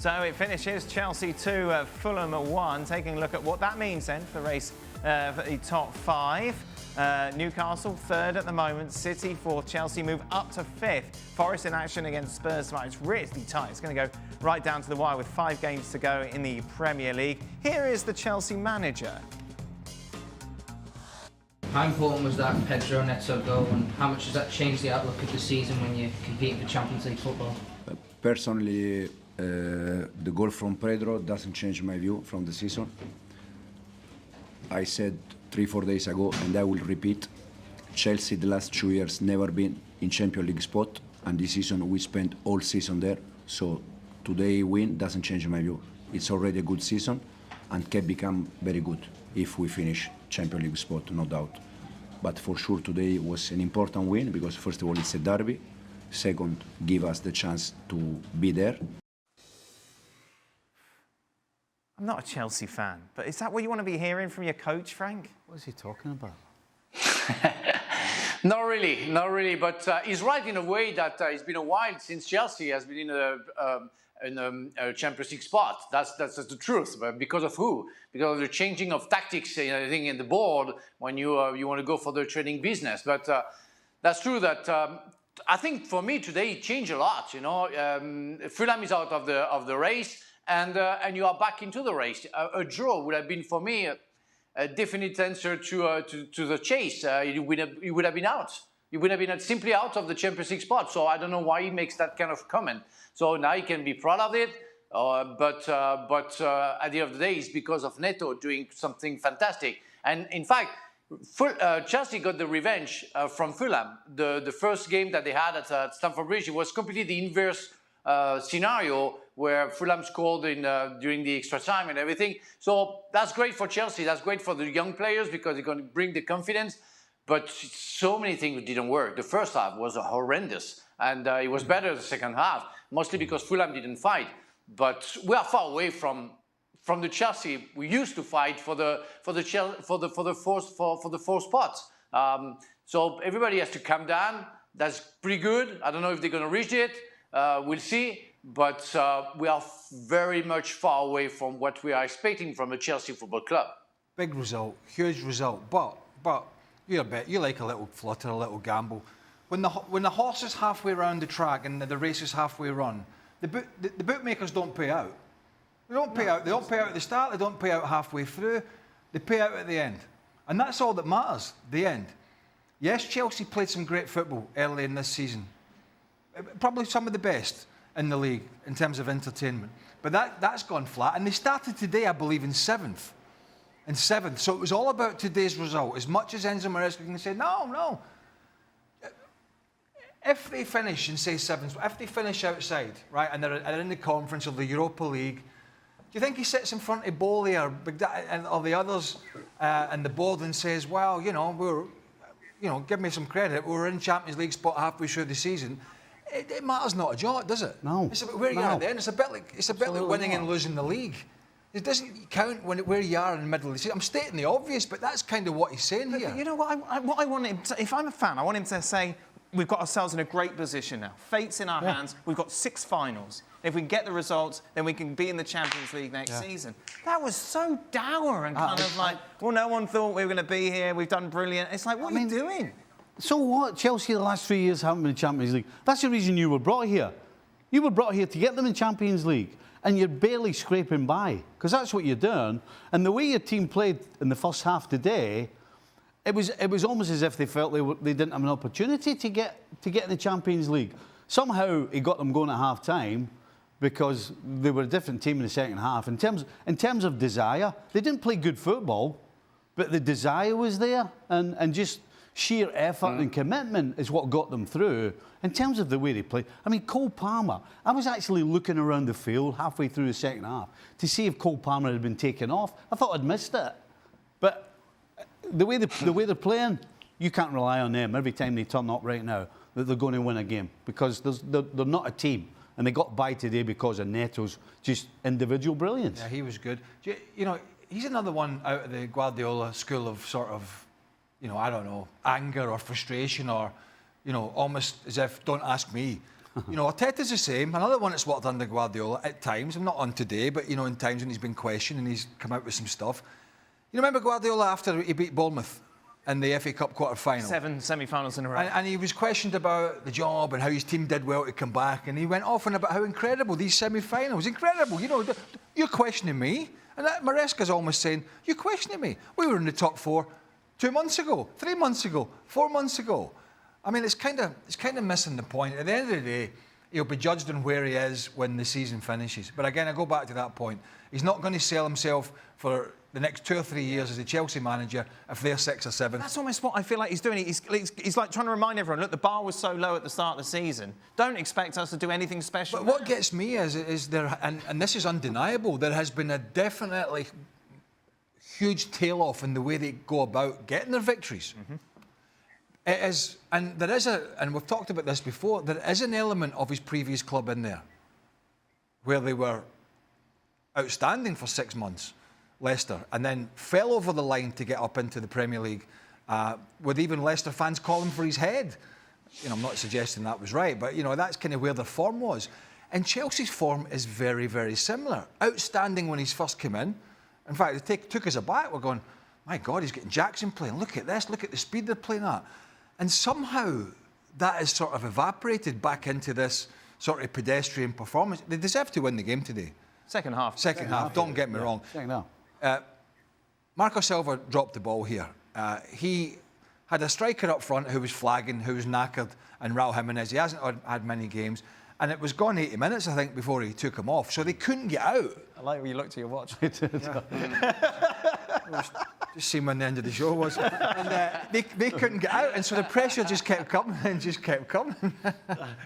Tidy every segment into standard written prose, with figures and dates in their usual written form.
So it finishes Chelsea 2, Fulham 1. Taking a look at what that means then for the race for the top 5. Newcastle 3rd at the moment, City 4th, Chelsea move up to 5th. Forest in action against Spurs tonight. It's really tight. It's going to go right down to the wire with 5 games to go in the Premier League. Here is the Chelsea manager. How important was that Pedro Neto goal, and how much does that change the outlook of the season when you're competing for Champions League football? Personally, the goal from Pedro doesn't change my view from the season. I said 3-4 days ago, and I will repeat, Chelsea the last 2 years never been in Champions League spot, and this season we spent all season there. So today win doesn't change my view. It's already a good season and can become very good if we finish Champions League spot, no doubt. But for sure today was an important win because first of all it's a derby. Second, give us the chance to be there. I'm not a Chelsea fan, but is that what you want to be hearing from your coach, Frank? What is he talking about? Not really. But he's right in a way that it's been a while since Chelsea has been in a Champions League spot. That's the truth. But because of who? Because of the changing of tactics, I think, in the board when you want to go for the trading business. But that's true that. I think for me today it changed a lot. Fulham is out of the race, and you are back into the race. A draw would have been for me a definite answer to the chase. You would have been out. You would have been simply out of the Champions League spot. So I don't know why he makes that kind of comment. So now he can be proud of it. But at the end of the day, it's because of Neto doing something fantastic. And in fact, Chelsea got the revenge from Fulham. The first game that they had at Stamford Bridge, it was completely the inverse scenario where Fulham scored during the extra time and everything. So that's great for Chelsea. That's great for the young players because they're going to bring the confidence. But so many things didn't work. The first half was horrendous, and it was better the second half, mostly because Fulham didn't fight. But we are far away from the Chelsea we used to fight for the fourth spot. So everybody has to calm down. That's pretty good. I don't know if they're going to reach it. We'll see. But we are very much far away from what we are expecting from a Chelsea Football Club. Big result, huge result. But you like a little flutter, a little gamble. When the horse is halfway around the track and the race is halfway run, the bookmakers don't pay out. They don't pay out. They don't pay out at the start. They don't pay out halfway through. They pay out at the end, and that's all that matters. The end. Yes, Chelsea played some great football early in this season. Probably some of the best in the league in terms of entertainment. But that's gone flat. And they started today, I believe, in 7th. So it was all about today's result. As much as Enzo Maresca can say, no. If they finish in, say, 7th, if they finish outside, right, and they're in the conference of the Europa League, do you think he sits in front of Burley or the others and the board and says, well, give me some credit. We're in Champions League spot halfway through the season. It matters not a jot, does it? No. It's about where you are at the end. It's a bit like winning and losing the league. It doesn't count where you are in the middle of the season. I'm stating the obvious, but that's kind of what he's saying here. You know what? What I want him to, if I'm a fan, I want him to say, we've got ourselves in a great position now. Fate's in our hands. We've got 6 finals. If we can get the results, then we can be in the Champions League next season. That was so dour and kind of like, well, no one thought we were going to be here. We've done brilliant. It's like, what are you doing? So what? Chelsea the last 3 years haven't been in Champions League. That's the reason you were brought here. You were brought here to get them in Champions League, and you're barely scraping by, because that's what you're doing. And the way your team played in the first half today, it was almost as if they felt they didn't have an opportunity to get in the Champions League. Somehow he got them going at half time because they were a different team in the second half. In terms of desire, they didn't play good football, but the desire was there, and just sheer effort and commitment is what got them through. In terms of the way they played, I mean, Cole Palmer, I was actually looking around the field halfway through the second half to see if Cole Palmer had been taken off. I thought I'd missed it. But the way they're playing, you can't rely on them every time they turn up right now that they're going to win a game, because they're not a team. And they got by today because of Neto's just individual brilliance. Yeah, he was good. He's another one out of the Guardiola school of sort of, I don't know, anger or frustration or, almost as if, don't ask me. You know, Arteta's the same. Another one that's worked under Guardiola at times. I'm not on today, but, you know, in times when he's been questioned and he's come out with some stuff. You remember Guardiola after he beat Bournemouth in the FA Cup quarter-final? 7 semi-finals in a row. And he was questioned about the job and how his team did well to come back. And he went off on about how incredible these semi-finals. Incredible. You know, you're questioning me. And Maresca's almost saying, you're questioning me. We were in the top 4 2 months ago, 3 months ago, 4 months ago. I mean, it's kind of missing the point. At the end of the day, he'll be judged on where he is when the season finishes. But again, I go back to that point. He's not going to sell himself for the next 2 or 3 years as a Chelsea manager if they're 6th or 7th. That's almost what I feel like he's doing. He's like trying to remind everyone, look, the bar was so low at the start of the season. Don't expect us to do anything special. But what gets me is there, and this is undeniable, there has been a definitely huge tail-off in the way they go about getting their victories. Mm-hmm. It is, and there is and we've talked about this before, there is an element of his previous club in there where they were outstanding for 6 months, Leicester, and then fell over the line to get up into the Premier League, with even Leicester fans calling for his head. You know, I'm not suggesting that was right, but, you know, that's kind of where their form was. And Chelsea's form is very, very similar. Outstanding when he's first come in. In fact, it took us aback. We're going, my God, he's getting Jackson playing. Look at this. Look at the speed they're playing at. And somehow that has sort of evaporated back into this sort of pedestrian performance. They deserve to win the game today. Second half. Second half, don't get me wrong. Second half. Marco Silva dropped the ball here. He had a striker up front who was flagging, who was knackered, and Raul Jimenez. He hasn't had many games. And it was gone 80 minutes, I think, before he took him off. So they couldn't get out. I like when you looked at your watch. Just seeing when the end of the show was. And they couldn't get out. And so the pressure just kept coming and just kept coming.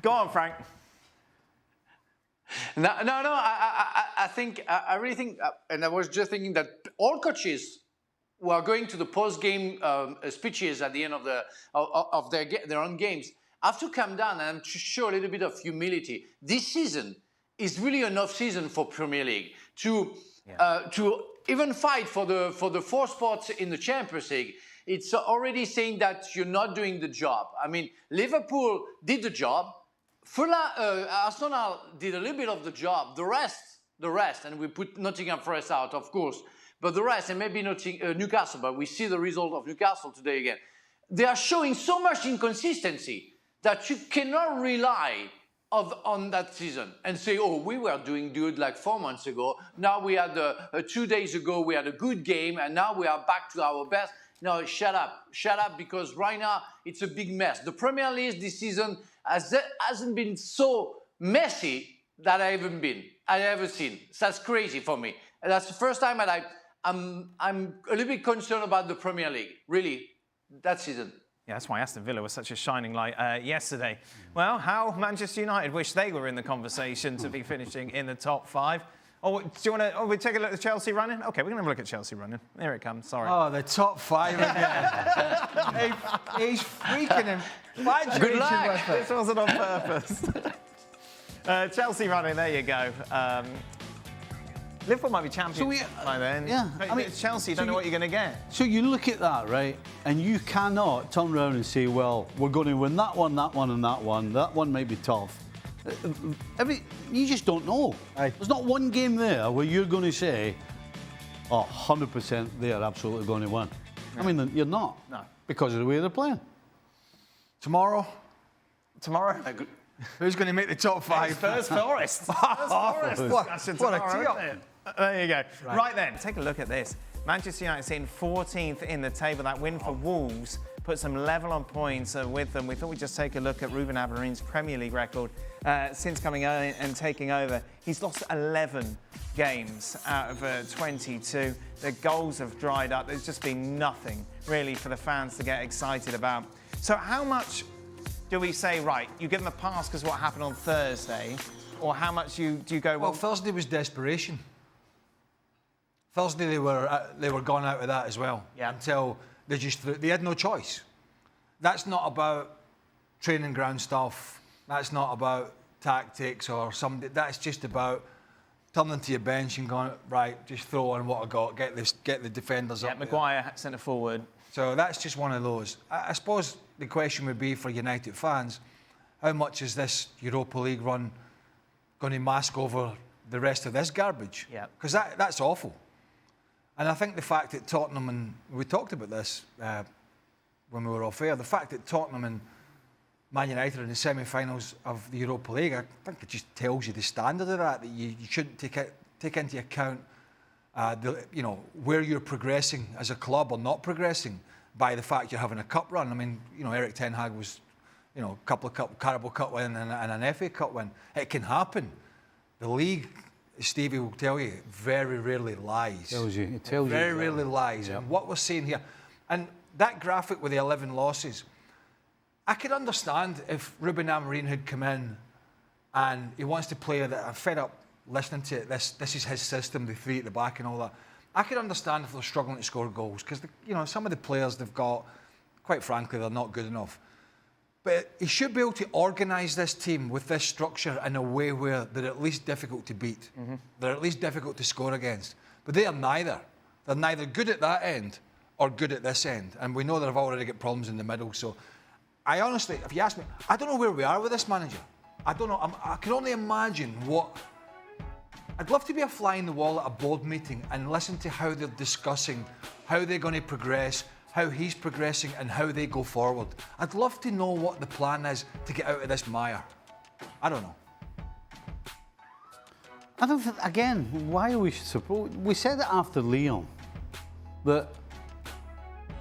Go on, Frank. No. I really think, and I was just thinking that all coaches who are going to the post-game speeches at the end of their own games have to calm down and to show a little bit of humility. This season is really an off-season for Premier League to even fight for the 4 spots in the Champions League. It's already saying that you're not doing the job. I mean, Liverpool did the job. Arsenal did a little bit of the job. The rest, and we put Nottingham Forest out, of course, but the rest, and maybe Newcastle, but we see the result of Newcastle today again. They are showing so much inconsistency that you cannot rely on that season and say, oh, we were doing good like 4 months ago. Now we had 2 days ago, we had a good game, and now we are back to our best. No, shut up, because right now it's a big mess. The Premier League this season hasn't been so messy that I ever seen. So that's crazy for me. And that's the first time that I'm a little bit concerned about the Premier League, really, that season. Yeah, that's why Aston Villa was such a shining light yesterday. Well, how Manchester United wish they were in the conversation to be finishing in the top 5. Oh, do you want to? Oh, we take a look at Chelsea running. Okay, we're gonna have a look at Chelsea running. There it comes. Sorry. Oh, the top 5 again. He's freaking infatuated. Good luck. With it. This wasn't on purpose. Chelsea running. There you go. Liverpool might be champions by then. Yeah, I mean, it's Chelsea. You don't know what you're going to get. So you look at that, right, and you cannot turn around and say, well, we're going to win that one, and that one. That one might be tough. You just don't know. Aye. There's not one game there where you're going to say, oh, 100% they are absolutely going to win. Yeah. I mean, you're not. No. Because of the way they're playing. Tomorrow? Who's going to make the top 5? Spurs Forest. What a tee-up. There you go. Right then, take a look at this. Manchester United sitting 14th in the table. That win for Wolves puts them level on points with them. We thought we'd just take a look at Ruben Amourim's Premier League record since coming in and taking over. He's lost 11 games out of 22. The goals have dried up. There's just been nothing really for the fans to get excited about. So how much do we say, right, you give them a pass because what happened on Thursday, or how much do you go, well, Thursday was desperation. Thursday they were gone out of that as well. Yeah. Until they had no choice. That's not about training ground stuff. That's not about tactics or something. That's just about turning to your bench and going, right, just throw on what I got, get the defenders up. Yeah, Maguire centre forward. So that's just one of those. I suppose the question would be for United fans, how much is this Europa League run going to mask over the rest of this garbage? Yeah. Because that's awful. And I think the fact that Tottenham, and we talked about this when we were off air, the fact that Tottenham and Man United are in the semi-finals of the Europa League, I think it just tells you the standard of that you shouldn't take into account where you're progressing as a club or not progressing by the fact you're having a cup run. I mean, Eric Ten Hag was, a couple of Carabao Cup win and an FA Cup win. It can happen. The league, Stevie will tell you, very rarely lies. It tells you. Very rarely lies. Yep. And what we're seeing here, and that graphic with the 11 losses, I could understand if Ruben Amorim had come in and he wants to play that. I'm fed up listening to it. This is his system, the three at the back and all that. I could understand if they're struggling to score goals because some of the players they've got, quite frankly, they're not good enough. But he should be able to organise this team with this structure in a way where they're at least difficult to beat. Mm-hmm. They're at least difficult to score against. But they are neither. They're neither good at that end or good at this end. And we know they've already got problems in the middle. So I honestly, if you ask me, I don't know where we are with this manager. I don't know. I can only imagine what... I'd love to be a fly in the wall at a board meeting and listen to how they're discussing how they're going to progress, how he's progressing and how they go forward. I'd love to know what the plan is to get out of this mire. I don't know. I don't think, again, why are we supposed... We said it after Lyon, that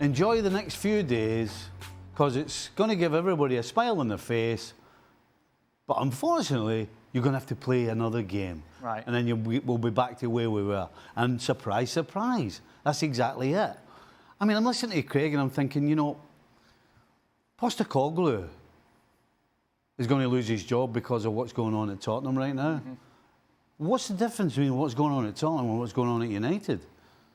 enjoy the next few days because it's going to give everybody a smile on their face, but unfortunately, you're going to have to play another game. Right. And then we'll be back to where we were. And surprise, surprise, that's exactly it. I mean, I'm listening to Craig and I'm thinking, Postecoglou is going to lose his job because of what's going on at Tottenham right now. Mm-hmm. What's the difference between what's going on at Tottenham and what's going on at United?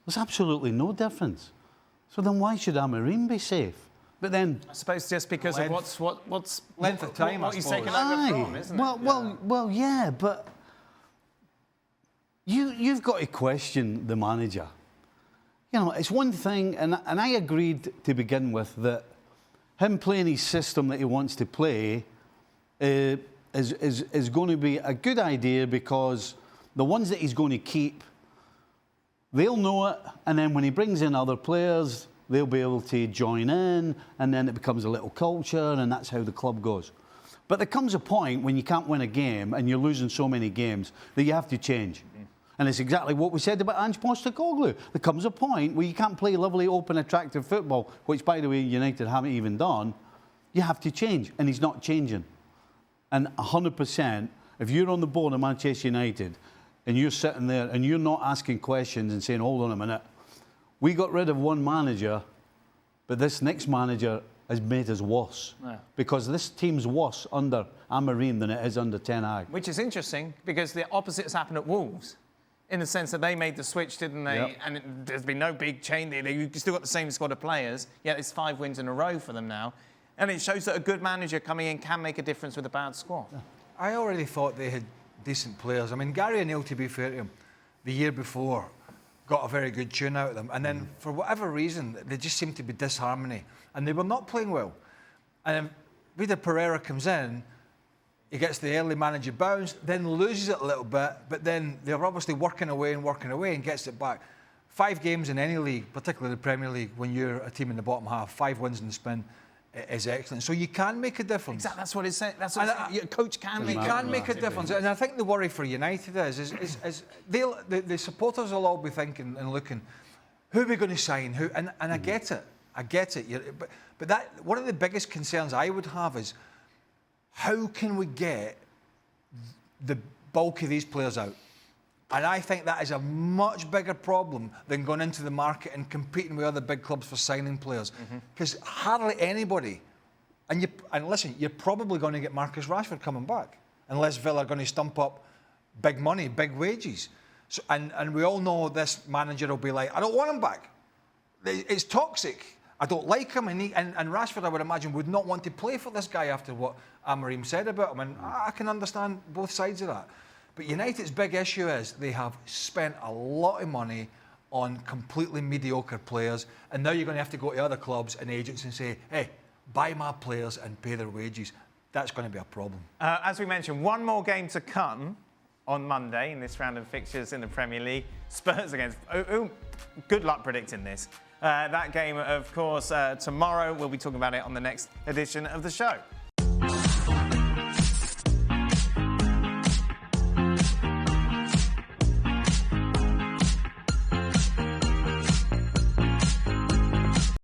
There's absolutely no difference. So then why should Amorim be safe? But then... I suppose just because of what's length of time, what he's taken over from, isn't it? Well, yeah, but you've got to question the manager. It's one thing, and I agreed to begin with that him playing his system that he wants to play is going to be a good idea because the ones that he's going to keep, they'll know it, and then when he brings in other players, they'll be able to join in, and then it becomes a little culture, and that's how the club goes. But there comes a point when you can't win a game and you're losing so many games that you have to change. And it's exactly what we said about Ange Postecoglou. There comes a point where you can't play lovely, open, attractive football, which, by the way, United haven't even done. You have to change, and he's not changing. And 100%, if you're on the board of Manchester United and you're sitting there and you're not asking questions and saying, hold on a minute, we got rid of one manager, but this next manager has made us worse. Yeah. Because this team's worse under Amorim than it is under Ten Hag. Which is interesting, because the opposite has happened at Wolves. In the sense that they made the switch, didn't they? Yep. And there's been no big change there. You've still got the same squad of players, yet it's 5 wins in a row for them now. And it shows that a good manager coming in can make a difference with a bad squad. Yeah. I already thought they had decent players. I mean, Gary O'Neill, to be fair to him, the year before, got a very good tune out of them. And then, for whatever reason, there just seemed to be disharmony. And they were not playing well. And then Vida Pereira comes in, he gets the early manager bounce, then loses it a little bit, but then they're obviously working away and gets it back. 5 games in any league, particularly the Premier League, when you're a team in the bottom half, 5 wins in the spin is excellent. So you can make a difference. Exactly, that's what it's saying. That's what your coach can make. He can make a difference. And I think the worry for United is the supporters will all be thinking and looking, who are we going to sign? Who? And I get it. But that one of the biggest concerns I would have is, how can we get the bulk of these players out? And I think that is a much bigger problem than going into the market and competing with other big clubs for signing players. Because hardly anybody, and listen, you're probably going to get Marcus Rashford coming back, unless Villa are going to stump up big money, big wages. So, and we all know this manager will be like, I don't want him back. It's toxic. I don't like him, and Rashford, I would imagine, would not want to play for this guy after what Amorim said about him, and I can understand both sides of that. But United's big issue is they have spent a lot of money on completely mediocre players, and now you're going to have to go to other clubs and agents and say, hey, buy my players and pay their wages. that's going to be a problem. As we mentioned, one more game to come on Monday in this round of fixtures in the Premier League. Spurs against... good luck predicting this. That game, of course, tomorrow. We'll be talking about it on the next edition of the show.